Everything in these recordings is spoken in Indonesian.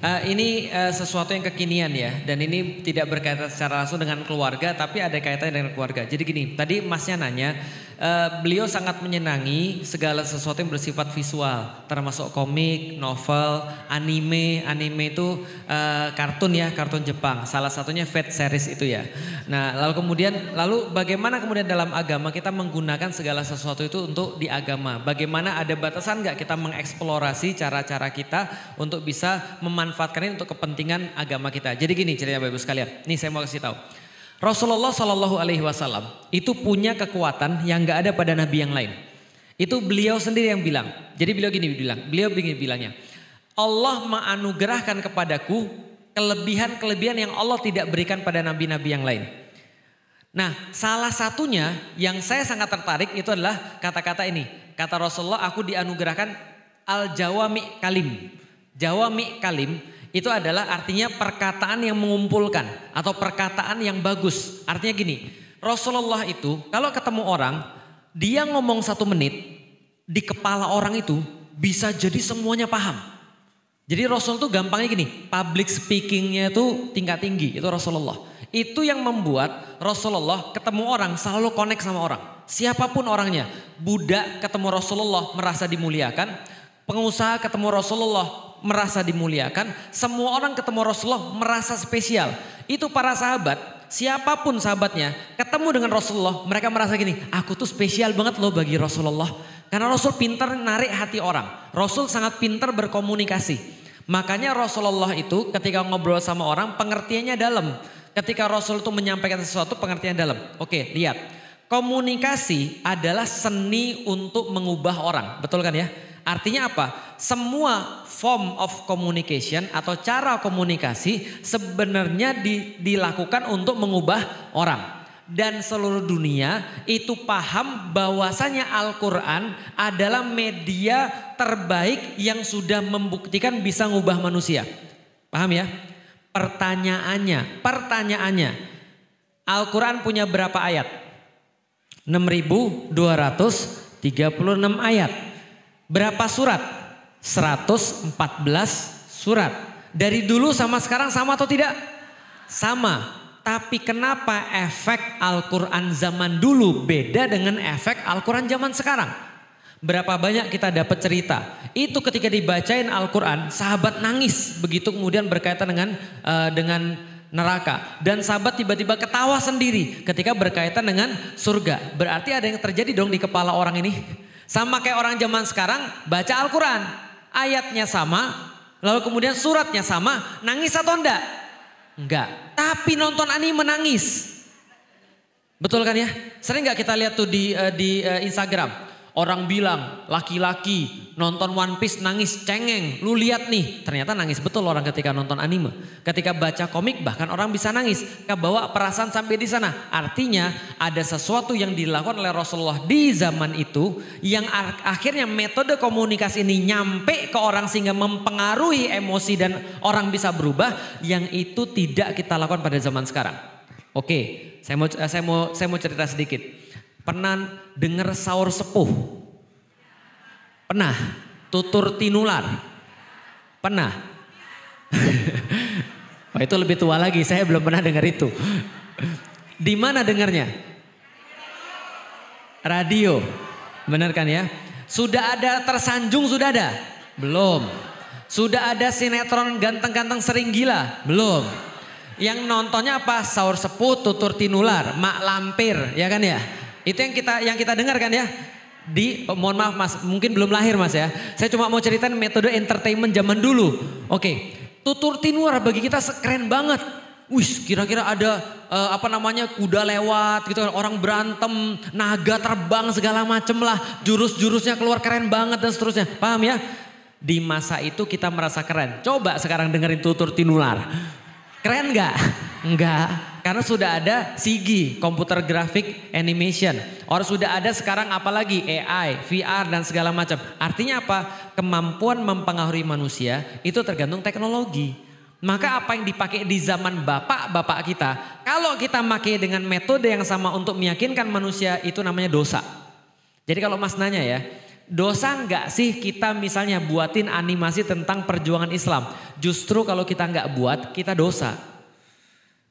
Ini sesuatu yang kekinian ya, dan ini tidak berkaitan secara langsung dengan keluarga, tapi ada kaitannya dengan keluarga. Jadi gini, tadi masnya nanya, beliau sangat menyenangi segala sesuatu yang bersifat visual, termasuk komik, novel, anime. Anime itu kartun ya, kartun Jepang. Salah satunya Fate series itu ya. Nah, lalu bagaimana kemudian dalam agama kita menggunakan segala sesuatu itu untuk di agama? Bagaimana ada batasan nggak kita mengeksplorasi cara-cara kita untuk bisa memanfaatkan ini untuk kepentingan agama kita? Jadi gini ceritanya Bapak Ibu sekalian. Nih saya mau kasih tahu. Rasulullah Shallallahu Alaihi Wasallam itu punya kekuatan yang nggak ada pada nabi yang lain. Itu beliau sendiri yang bilang. Jadi beliau begini bilangnya. Allah menganugerahkan kepadaku kelebihan-kelebihan yang Allah tidak berikan pada nabi-nabi yang lain. Nah, salah satunya yang saya sangat tertarik itu adalah kata-kata ini. Kata Rasulullah, aku dianugerahkan al-jawami kalim. Jawami kalim itu adalah artinya perkataan yang mengumpulkan atau perkataan yang bagus. Artinya gini, Rasulullah itu kalau ketemu orang, dia ngomong 1 menit, di kepala orang itu bisa jadi semuanya paham. Jadi Rasul tuh gampangnya gini, public speakingnya itu tingkat tinggi, itu Rasulullah. Itu yang membuat Rasulullah ketemu orang selalu connect sama orang. Siapapun orangnya, budak ketemu Rasulullah merasa dimuliakan, pengusaha ketemu Rasulullah merasa dimuliakan, semua orang ketemu Rasulullah merasa spesial. Itu para sahabat, siapapun sahabatnya ketemu dengan Rasulullah, mereka merasa gini, aku tuh spesial banget loh bagi Rasulullah. Karena Rasul pintar narik hati orang, Rasul sangat pintar berkomunikasi. Makanya Rasulullah itu ketika ngobrol sama orang pengertiannya dalam. Ketika Rasul itu menyampaikan sesuatu pengertian dalam. Oke, lihat. Komunikasi adalah seni untuk mengubah orang, betul kan ya? Artinya apa? Semua form of communication atau cara komunikasi sebenarnya dilakukan untuk mengubah orang. Dan seluruh dunia itu paham bahwasanya Al-Quran adalah media terbaik yang sudah membuktikan bisa mengubah manusia. Paham ya? Pertanyaannya, Al-Quran punya berapa ayat? 6.236 ayat. Berapa surat? 114 surat. Dari dulu sama sekarang sama atau tidak? Sama. Tapi kenapa efek Al-Quran zaman dulu beda dengan efek Al-Quran zaman sekarang? Berapa banyak kita dapat cerita. Itu ketika dibacain Al-Quran sahabat nangis. Begitu kemudian berkaitan dengan neraka. Dan sahabat tiba-tiba ketawa sendiri ketika berkaitan dengan surga. Berarti ada yang terjadi dong di kepala orang ini. Sama kayak orang zaman sekarang baca Al-Quran. Ayatnya sama, lalu kemudian suratnya sama, nangis atau enggak? Enggak. Tapi nonton anime menangis. Betul kan ya? Sering enggak kita lihat tuh di Instagram. Orang bilang laki-laki nonton One Piece nangis cengeng. Lu lihat nih, ternyata nangis betul orang ketika nonton anime. Ketika baca komik bahkan orang bisa nangis. Kebawa perasaan sampai di sana. Artinya ada sesuatu yang dilakukan oleh Rasulullah di zaman itu. Yang akhirnya metode komunikasi ini nyampe ke orang sehingga mempengaruhi emosi dan orang bisa berubah. Yang itu tidak kita lakukan pada zaman sekarang. Oke, saya mau cerita sedikit. Pernah dengar sahur sepuh? Pernah? Tutur tinular? Pernah? Oh, itu lebih tua lagi, saya belum pernah dengar itu. Di mana dengarnya? Radio. Benar kan ya? Sudah ada tersanjung sudah ada? Belum. Sudah ada sinetron ganteng-ganteng sering gila? Belum. Yang nontonnya apa? Sahur sepuh, tutur tinular, mak lampir, ya kan ya? Itu yang kita dengar kan ya. Mohon maaf Mas, mungkin belum lahir Mas ya. Saya cuma mau ceritain metode entertainment zaman dulu. Oke, tutur tinular bagi kita keren banget. Wih, kira-kira ada kuda lewat gitu, orang berantem, naga terbang segala macem lah, jurus-jurusnya keluar keren banget dan seterusnya. Paham ya? Di masa itu kita merasa keren. Coba sekarang dengerin tutur tinular. Keren nggak? Enggak. Karena sudah ada CG, computer graphic animation. Orang sudah ada sekarang apalagi AI, VR dan segala macam. Artinya apa? Kemampuan mempengaruhi manusia itu tergantung teknologi. Maka apa yang dipakai di zaman bapak-bapak kita, kalau kita pakai dengan metode yang sama untuk meyakinkan manusia itu namanya dosa. Jadi kalau Mas nanya ya, dosa nggak sih kita misalnya buatin animasi tentang perjuangan Islam? Justru kalau kita nggak buat, kita dosa.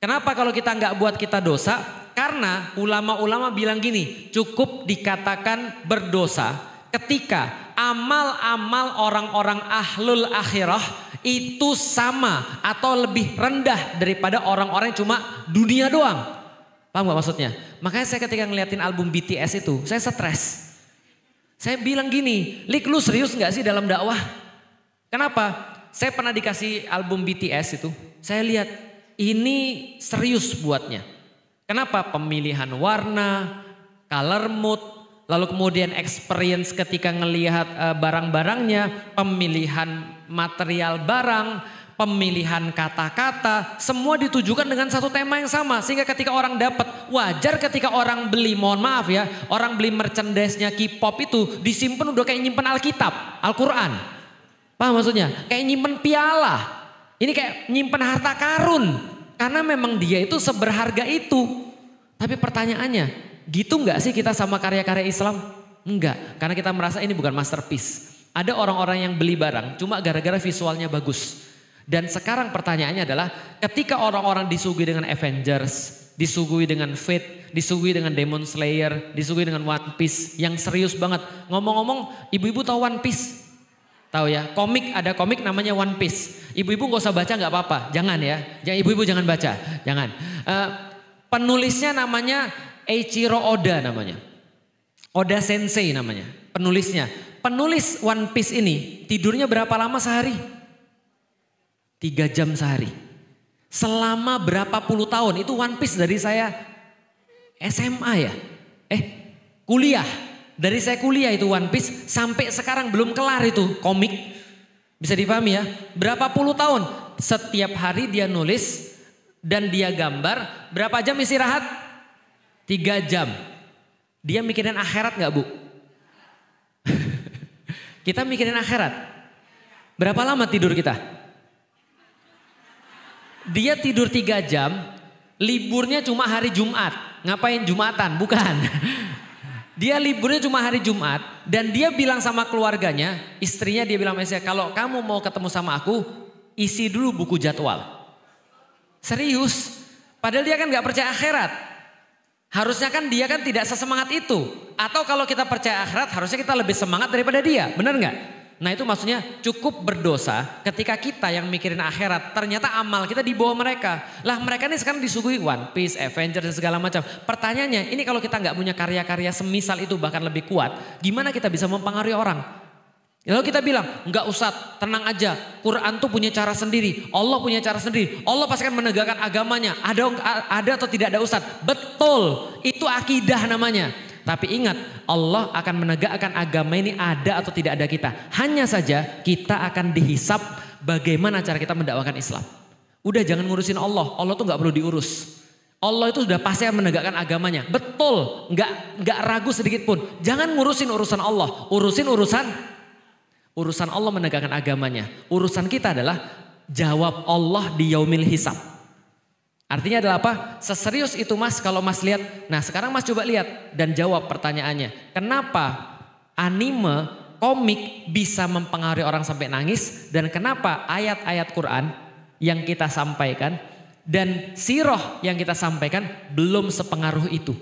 Kenapa kalau kita nggak buat kita dosa? Karena ulama-ulama bilang gini, cukup dikatakan berdosa ketika amal-amal orang-orang ahlul akhirah itu sama atau lebih rendah daripada orang-orang yang cuma dunia doang. Paham gak maksudnya? Makanya saya ketika ngeliatin album BTS itu, saya stres. Saya bilang gini, Lik lu serius gak sih dalam dakwah? Kenapa? Saya pernah dikasih album BTS itu, saya lihat ini serius buatnya. Kenapa? Pemilihan warna, color mood, lalu kemudian experience ketika ngelihat barang-barangnya, pemilihan material barang, pemilihan kata-kata, semua ditujukan dengan satu tema yang sama. Sehingga ketika orang dapat, wajar ketika orang beli, mohon maaf ya, orang beli merchandise-nya K-pop itu disimpan udah kayak nyimpen Alkitab, Al-Quran. Paham maksudnya? Kayak nyimpen piala. Ini kayak nyimpen harta karun. Karena memang dia itu seberharga itu. Tapi pertanyaannya, gitu nggak sih kita sama karya-karya Islam? Enggak, karena kita merasa ini bukan masterpiece. Ada orang-orang yang beli barang cuma gara-gara visualnya bagus. Dan sekarang pertanyaannya adalah ketika orang-orang disuguhi dengan Avengers, disuguhi dengan Fate, disuguhi dengan Demon Slayer, disuguhi dengan One Piece yang serius banget. Ngomong-ngomong, ibu-ibu tahu One Piece? Tahu ya, komik, ada komik namanya One Piece. Ibu-ibu gak usah baca gak apa-apa, jangan ya. Ibu-ibu jangan baca, jangan. Penulisnya namanya Eiichiro Oda namanya. Oda Sensei namanya, penulisnya. Penulis One Piece ini tidurnya berapa lama sehari? 3 jam sehari. Selama berapa puluh tahun, itu One Piece dari saya SMA ya? Kuliah. Dari saya kuliah itu One Piece sampai sekarang belum kelar itu komik. Bisa dipahami ya? Berapa puluh tahun setiap hari dia nulis dan dia gambar. Berapa jam istirahat? 3 jam. Dia mikirin akhirat gak Bu? Kita mikirin akhirat. Berapa lama tidur kita? Dia tidur 3 jam, liburnya cuma hari Jumat. Ngapain Jumatan? Bukan. Dia liburnya cuma hari Jumat dan dia bilang sama keluarganya, istrinya dia bilang sama saya, kalau kamu mau ketemu sama aku, isi dulu buku jadwal. Serius. Padahal dia kan gak percaya akhirat. Harusnya kan dia kan tidak sesemangat itu. Atau kalau kita percaya akhirat harusnya kita lebih semangat daripada dia. Benar gak? Nah itu maksudnya cukup berdosa ketika kita yang mikirin akhirat. Ternyata amal kita di bawah mereka. Lah mereka ini sekarang disuguhi One Piece, Avengers dan segala macam. Pertanyaannya ini kalau kita gak punya karya-karya semisal itu bahkan lebih kuat. Gimana kita bisa mempengaruhi orang? Lalu kita bilang, enggak Ustadz, tenang aja. Quran tuh punya cara sendiri. Allah punya cara sendiri. Allah pasti akan menegakkan agamanya. Ada atau tidak ada Ustadz? Betul, itu akidah namanya. Tapi ingat, Allah akan menegakkan agama ini ada atau tidak ada kita. Hanya saja kita akan dihisap bagaimana cara kita mendakwakan Islam. Udah jangan ngurusin Allah. Allah tuh gak perlu diurus. Allah itu sudah pasti akan menegakkan agamanya. Betul, gak ragu sedikit pun. Jangan ngurusin urusan Allah. Urusan Allah menegakkan agamanya. Urusan kita adalah jawab Allah di yaumil hisab. Artinya adalah apa? Seserius itu Mas kalau Mas lihat. Nah sekarang Mas coba lihat dan jawab pertanyaannya. Kenapa anime, komik bisa mempengaruhi orang sampai nangis. Dan kenapa ayat-ayat Quran yang kita sampaikan dan sirah yang kita sampaikan belum sepengaruh itu.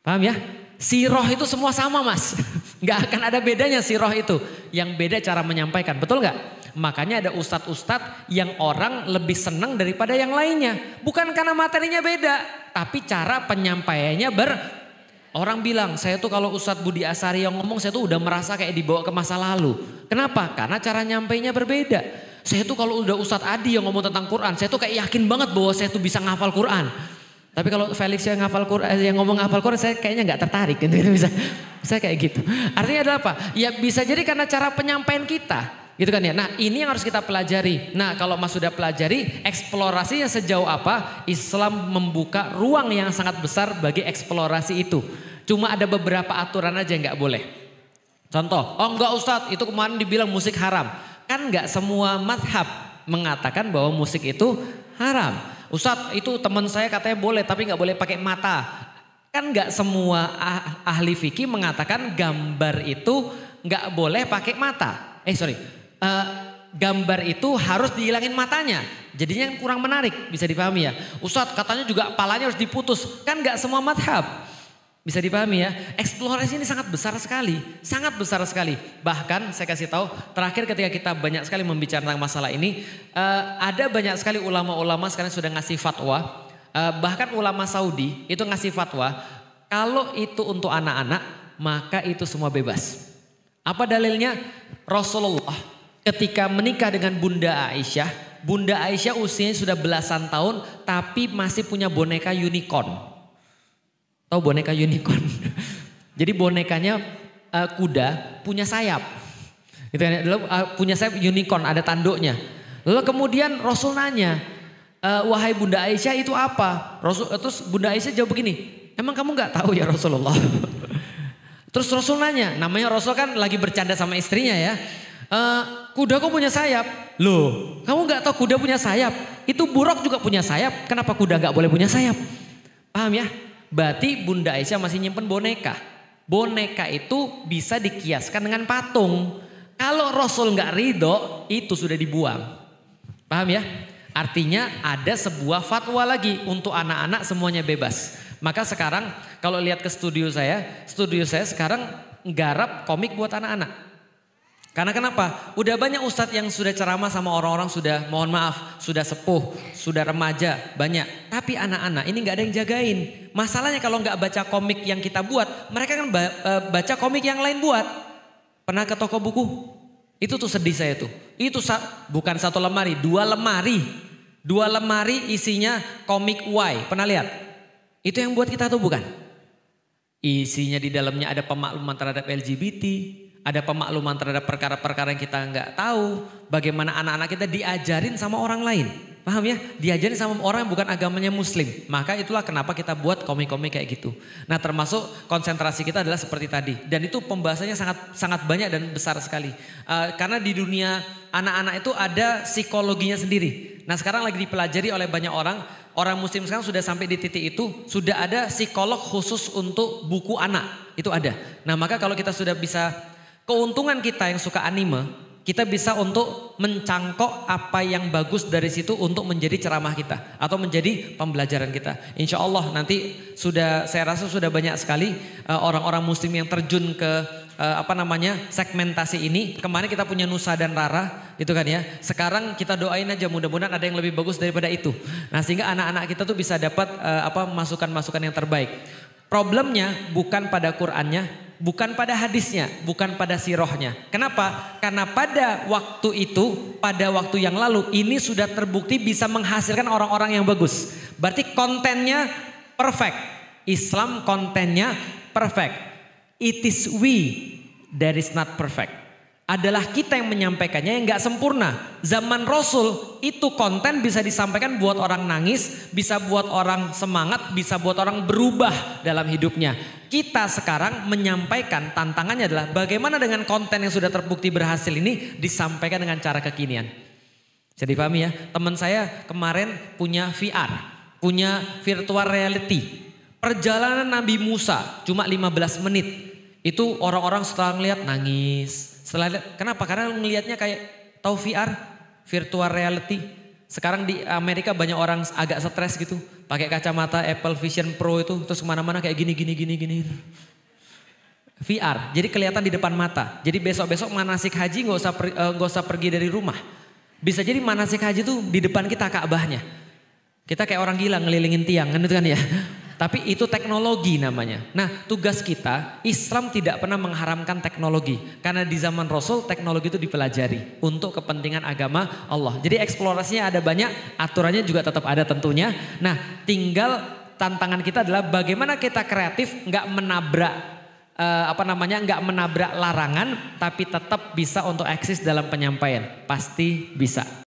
Paham ya? Sirah itu semua sama Mas. Gak akan ada bedanya sirah itu. Yang beda cara menyampaikan, betul gak? Makanya ada ustadz-ustadz yang orang lebih senang daripada yang lainnya. Bukan karena materinya beda, tapi cara penyampaiannya orang bilang, saya tuh kalau Ustadz Budi Asari yang ngomong, saya tuh udah merasa kayak dibawa ke masa lalu. Kenapa? Karena cara nyampainya berbeda. Saya tuh kalau udah Ustadz Adi yang ngomong tentang Quran, saya tuh kayak yakin banget bahwa saya tuh bisa ngafal Quran. Tapi kalau Felix yang ngafal Quran, yang ngomong ngafal Quran, saya kayaknya nggak tertarik. Gitu. Saya kayak gitu. Artinya adalah apa? Ya bisa jadi karena cara penyampaian kita. Gitu kan ya. Nah ini yang harus kita pelajari. Nah kalau Mas sudah pelajari, eksplorasinya sejauh apa, Islam membuka ruang yang sangat besar bagi eksplorasi itu. Cuma ada beberapa aturan aja yang gak boleh. Contoh, oh enggak Ustadz itu kemarin dibilang musik haram. Kan gak semua madhab mengatakan bahwa musik itu haram. Ustadz itu teman saya katanya boleh tapi gak boleh pakai mata. Kan gak semua ahli fikih mengatakan gambar itu nggak boleh pakai mata. Gambar itu harus dihilangin matanya. Jadinya kurang menarik, bisa dipahami ya. Ustadz katanya juga palanya harus diputus. Kan nggak semua madhab. Bisa dipahami ya. Eksplorasi ini sangat besar sekali. Sangat besar sekali. Bahkan saya kasih tahu terakhir ketika kita banyak sekali membicarakan masalah ini. Ada banyak sekali ulama-ulama sekarang sudah ngasih fatwa. Bahkan ulama Saudi itu ngasih fatwa. Kalau itu untuk anak-anak maka itu semua bebas. Apa dalilnya? Rasulullah ketika menikah dengan Bunda Aisyah usianya sudah belasan tahun tapi masih punya boneka unicorn. Tahu boneka unicorn? Jadi bonekanya kuda punya sayap. Gitu kan? Punya sayap unicorn, ada tanduknya. Lalu kemudian Rasul nanya, wahai Bunda Aisyah itu apa? Terus Bunda Aisyah jawab begini, emang kamu nggak tahu ya Rasulullah? Terus Rasul nanya, namanya Rasul kan lagi bercanda sama istrinya ya. Kuda kok punya sayap? Loh, kamu nggak tahu kuda punya sayap? Itu buruk juga punya sayap. Kenapa kuda nggak boleh punya sayap? Paham ya? Berarti Bunda Aisyah masih nyimpen boneka. Boneka itu bisa dikiaskan dengan patung. Kalau Rasul nggak ridho, itu sudah dibuang. Paham ya? Artinya ada sebuah fatwa lagi untuk anak-anak semuanya bebas. Maka sekarang kalau lihat ke studio saya sekarang nggarap komik buat anak-anak. Karena kenapa? Udah banyak ustadz yang sudah ceramah sama orang-orang sudah mohon maaf, sudah sepuh, sudah remaja, banyak. Tapi anak-anak ini gak ada yang jagain. Masalahnya kalau gak baca komik yang kita buat, mereka kan baca komik yang lain buat. Pernah ke toko buku? Itu tuh sedih saya tuh. Itu bukan satu lemari, dua lemari. Dua lemari isinya komik Y. Pernah lihat? Itu yang buat kita tuh bukan? Isinya di dalamnya ada pemakluman terhadap LGBT. Ada pemakluman terhadap perkara-perkara yang kita nggak tahu. Bagaimana anak-anak kita diajarin sama orang lain. Paham ya? Diajarin sama orang yang bukan agamanya muslim. Maka itulah kenapa kita buat komik-komik kayak gitu. Nah termasuk konsentrasi kita adalah seperti tadi. Dan itu pembahasannya sangat banyak dan besar sekali. Karena di dunia anak-anak itu ada psikologinya sendiri. Nah sekarang lagi dipelajari oleh banyak orang. Orang muslim sekarang sudah sampai di titik itu. Sudah ada psikolog khusus untuk buku anak. Itu ada. Nah maka kalau kita sudah bisa... Keuntungan kita yang suka anime, kita bisa untuk mencangkok apa yang bagus dari situ untuk menjadi ceramah kita atau menjadi pembelajaran kita. Insya Allah nanti saya rasa sudah banyak sekali orang-orang muslim yang terjun ke segmentasi ini. Kemarin kita punya Nusa dan Rara, gitu kan ya. Sekarang kita doain aja mudah-mudahan ada yang lebih bagus daripada itu. Nah sehingga anak-anak kita tuh bisa dapat masukan-masukan yang terbaik. Problemnya bukan pada Qur'annya, bukan pada hadisnya, bukan pada sirohnya. Kenapa? Karena pada waktu itu, pada waktu yang lalu ini sudah terbukti bisa menghasilkan orang-orang yang bagus. Berarti kontennya perfect. Islam kontennya perfect. It is we that is not perfect. Adalah kita yang menyampaikannya yang gak sempurna. Zaman Rasul itu konten bisa disampaikan buat orang nangis, bisa buat orang semangat, bisa buat orang berubah dalam hidupnya. Kita sekarang menyampaikan tantangannya adalah bagaimana dengan konten yang sudah terbukti berhasil ini disampaikan dengan cara kekinian. Bisa dipahami ya? Teman saya kemarin punya VR, punya virtual reality. Perjalanan Nabi Musa cuma 15 menit. Itu orang-orang setelah ngeliat nangis. Kenapa? Karena ngelihatnya kayak tahu VR, virtual reality. Sekarang di Amerika banyak orang agak stres gitu. Pakai kacamata Apple Vision Pro itu terus kemana-mana kayak gini. VR, jadi kelihatan di depan mata. Jadi besok-besok manasik haji nggak usah pergi dari rumah. Bisa jadi manasik haji tuh di depan kita Ka'bahnya. Kita kayak orang gila ngelilingin tiang kan itu kan ya. Tapi itu teknologi namanya. Nah tugas kita, Islam tidak pernah mengharamkan teknologi. Karena di zaman Rasul teknologi itu dipelajari untuk kepentingan agama Allah. Jadi eksplorasinya ada banyak, aturannya juga tetap ada tentunya. Nah tinggal tantangan kita adalah bagaimana kita kreatif nggak menabrak nggak menabrak larangan tapi tetap bisa untuk eksis dalam penyampaian. Pasti bisa.